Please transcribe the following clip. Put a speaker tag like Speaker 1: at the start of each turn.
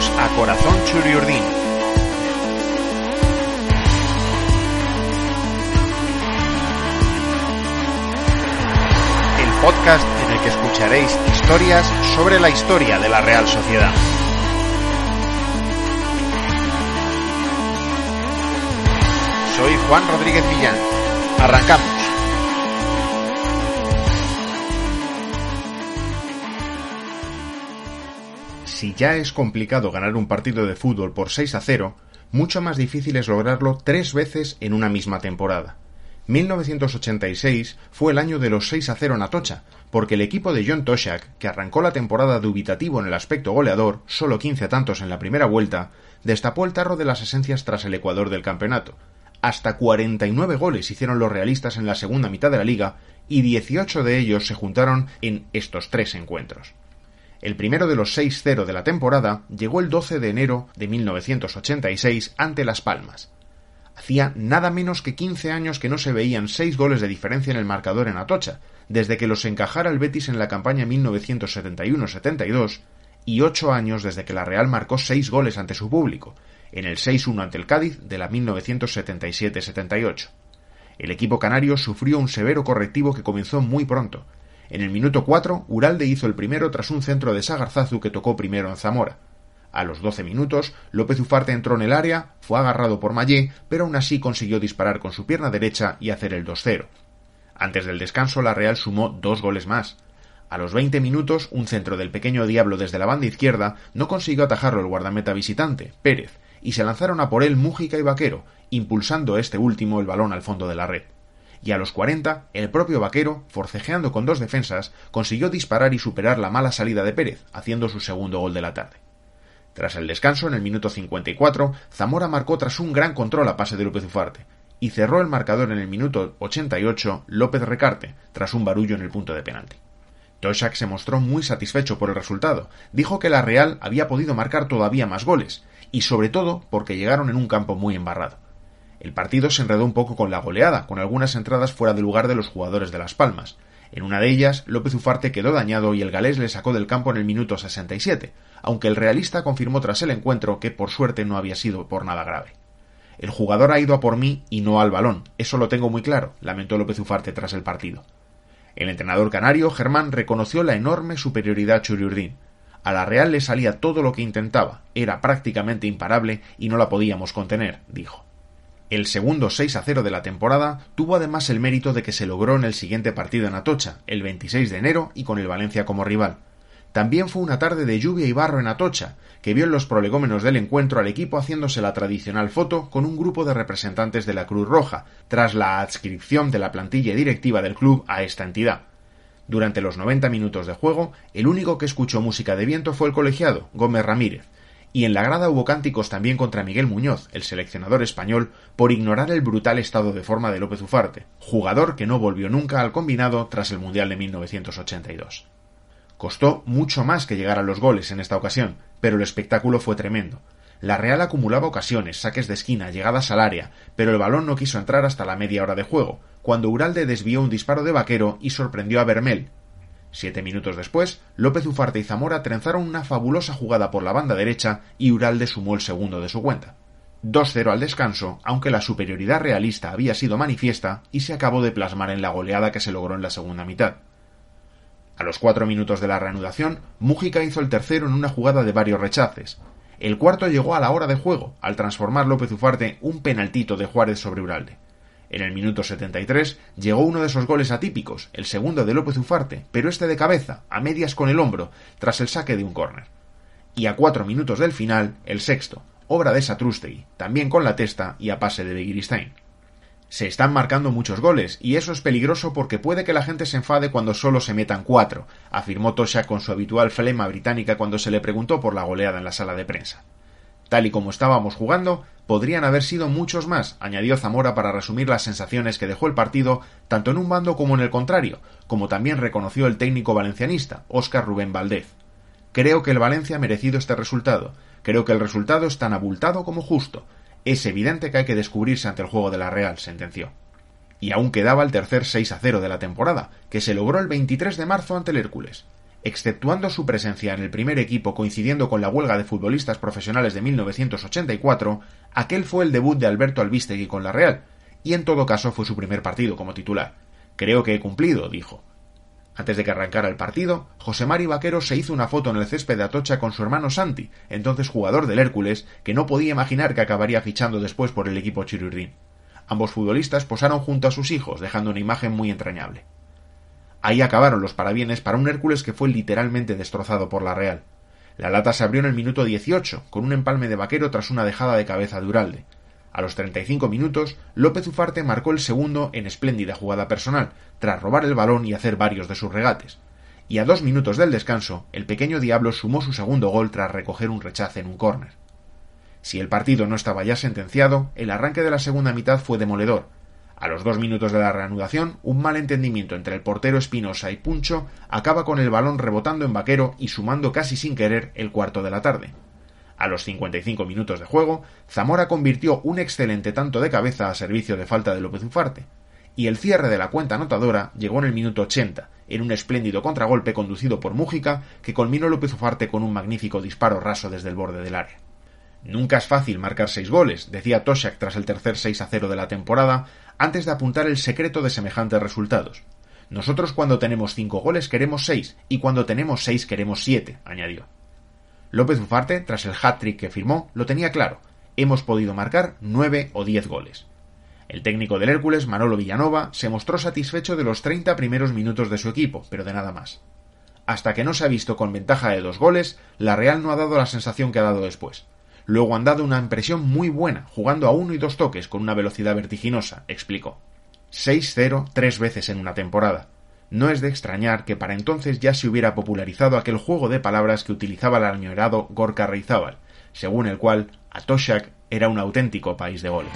Speaker 1: Bienvenidos a Corazón Churiurdin. El podcast en el que escucharéis historias sobre la historia de la Real Sociedad. Soy Juan Rodríguez Millán. Arrancamos. Si ya es complicado ganar un partido de fútbol por 6-0, mucho más difícil es lograrlo 3 veces en una misma temporada. 1986 fue el año de los 6-0 en Atocha, porque el equipo de John Toshack, que arrancó la temporada dubitativo en el aspecto goleador, solo 15 tantos en la primera vuelta, destapó el tarro de las esencias tras el ecuador del campeonato. Hasta 49 goles hicieron los realistas en la segunda mitad de la liga y 18 de ellos se juntaron en estos 3 encuentros. El primero de los 6-0 de la temporada llegó el 12 de enero de 1986 ante Las Palmas. Hacía nada menos que 15 años que no se veían 6 goles de diferencia en el marcador en Atocha, desde que los encajara el Betis en la campaña 1971-72, y 8 años desde que la Real marcó 6 goles ante su público, en el 6-1 ante el Cádiz de la 1977-78. El equipo canario sufrió un severo correctivo que comenzó muy pronto. En el minuto 4, Uralde hizo el primero tras un centro de Sagarzazu que tocó primero en Zamora. A los 12 minutos, López Ufarte entró en el área, fue agarrado por Mayé, pero aún así consiguió disparar con su pierna derecha y hacer el 2-0. Antes del descanso, la Real sumó 2 goles más. A los 20 minutos, un centro del pequeño Diablo desde la banda izquierda no consiguió atajarlo el guardameta visitante, Pérez, y se lanzaron a por él Mújica y Vaquero, impulsando este último el balón al fondo de la red. Y a los 40, el propio Vaquero, forcejeando con 2 defensas, consiguió disparar y superar la mala salida de Pérez, haciendo su segundo gol de la tarde. Tras el descanso, en el minuto 54, Zamora marcó tras un gran control a pase de López Ufarte, y cerró el marcador en el minuto 88 López Recarte, tras un barullo en el punto de penalti. Toshack se mostró muy satisfecho por el resultado, dijo que la Real había podido marcar todavía más goles, y sobre todo porque llegaron en un campo muy embarrado. El partido se enredó un poco con la goleada, con algunas entradas fuera de lugar de los jugadores de Las Palmas. En una de ellas, López Ufarte quedó dañado y el galés le sacó del campo en el minuto 67, aunque el realista confirmó tras el encuentro que por suerte no había sido por nada grave. El jugador ha ido a por mí y no al balón, eso lo tengo muy claro, lamentó López Ufarte tras el partido. El entrenador canario, Germán, reconoció la enorme superioridad Churiurdin. A la Real le salía todo lo que intentaba, era prácticamente imparable y no la podíamos contener, dijo. El segundo 6-0 de la temporada tuvo además el mérito de que se logró en el siguiente partido en Atocha, el 26 de enero y con el Valencia como rival. También fue una tarde de lluvia y barro en Atocha, que vio en los prolegómenos del encuentro al equipo haciéndose la tradicional foto con un grupo de representantes de la Cruz Roja, tras la adscripción de la plantilla directiva del club a esta entidad. Durante los 90 minutos de juego, el único que escuchó música de viento fue el colegiado, Gómez Ramírez, y en la grada hubo cánticos también contra Miguel Muñoz, el seleccionador español, por ignorar el brutal estado de forma de López Ufarte, jugador que no volvió nunca al combinado tras el Mundial de 1982. Costó mucho más que llegar a los goles en esta ocasión, pero el espectáculo fue tremendo. La Real acumulaba ocasiones, saques de esquina, llegadas al área, pero el balón no quiso entrar hasta la media hora de juego, cuando Uralde desvió un disparo de Vaquero y sorprendió a Bermel. 7 minutos después, López Ufarte y Zamora trenzaron una fabulosa jugada por la banda derecha y Uralde sumó el segundo de su cuenta. 2-0 al descanso, aunque la superioridad realista había sido manifiesta y se acabó de plasmar en la goleada que se logró en la segunda mitad. A los 4 minutos de la reanudación, Mújica hizo el tercero en una jugada de varios rechaces. El cuarto llegó a la hora de juego, al transformar López Ufarte un penaltito de Juárez sobre Uralde. En el minuto 73 llegó uno de esos goles atípicos, el segundo de López Ufarte, pero este de cabeza, a medias con el hombro, tras el saque de un córner. Y a 4 minutos del final, el sexto, obra de Satrústegui, también con la testa y a pase de Begiristain. Se están marcando muchos goles, y eso es peligroso porque puede que la gente se enfade cuando solo se metan 4, afirmó Toshack con su habitual flema británica cuando se le preguntó por la goleada en la sala de prensa. Tal y como estábamos jugando, podrían haber sido muchos más, añadió Zamora para resumir las sensaciones que dejó el partido tanto en un bando como en el contrario, como también reconoció el técnico valencianista, Óscar Rubén Valdez. Creo que el Valencia ha merecido este resultado, creo que el resultado es tan abultado como justo. Es evidente que hay que descubrirse ante el juego de la Real, sentenció. Y aún quedaba el tercer 6-0 de la temporada, que se logró el 23 de marzo ante el Hércules. Exceptuando su presencia en el primer equipo coincidiendo con la huelga de futbolistas profesionales de 1984, aquel fue el debut de Alberto Albistegui con la Real, y en todo caso fue su primer partido como titular. Creo que he cumplido, dijo. Antes de que arrancara el partido, José Mari Vaquero se hizo una foto en el césped de Atocha con su hermano Santi, entonces jugador del Hércules, que no podía imaginar que acabaría fichando después por el equipo chirurdín. Ambos futbolistas posaron junto a sus hijos, dejando una imagen muy entrañable. Ahí acabaron los parabienes para un Hércules que fue literalmente destrozado por la Real. La lata se abrió en el minuto 18, con un empalme de Vaquero tras una dejada de cabeza de Uralde. A los 35 minutos, López Ufarte marcó el segundo en espléndida jugada personal, tras robar el balón y hacer varios de sus regates. Y a 2 minutos del descanso, el pequeño Diablo sumó su segundo gol tras recoger un rechace en un córner. Si el partido no estaba ya sentenciado, el arranque de la segunda mitad fue demoledor. A los 2 minutos de la reanudación, un mal entendimiento entre el portero Espinosa y Puncho acaba con el balón rebotando en Vaquero y sumando casi sin querer el cuarto de la tarde. A los 55 minutos de juego, Zamora convirtió un excelente tanto de cabeza a servicio de falta de López Ufarte, y el cierre de la cuenta anotadora llegó en el minuto 80, en un espléndido contragolpe conducido por Mújica que culminó López Ufarte con un magnífico disparo raso desde el borde del área. Nunca es fácil marcar 6 goles, decía Toshak tras el tercer 6-0 de la temporada, antes de apuntar el secreto de semejantes resultados. Nosotros cuando tenemos 5 goles queremos 6, y cuando tenemos 6 queremos 7, añadió. López Ufarte, tras el hat-trick que firmó, lo tenía claro. Hemos podido marcar 9 o 10 goles. El técnico del Hércules, Manolo Villanova, se mostró satisfecho de los 30 primeros minutos de su equipo, pero de nada más. Hasta que no se ha visto con ventaja de 2 goles, la Real no ha dado la sensación que ha dado después. Luego han dado una impresión muy buena, jugando a 1 y 2 toques con una velocidad vertiginosa, explicó. 6-0 3 veces en una temporada. No es de extrañar que para entonces ya se hubiera popularizado aquel juego de palabras que utilizaba el añorado Gorka Reizábal, según el cual Atoshak era un auténtico país de goles.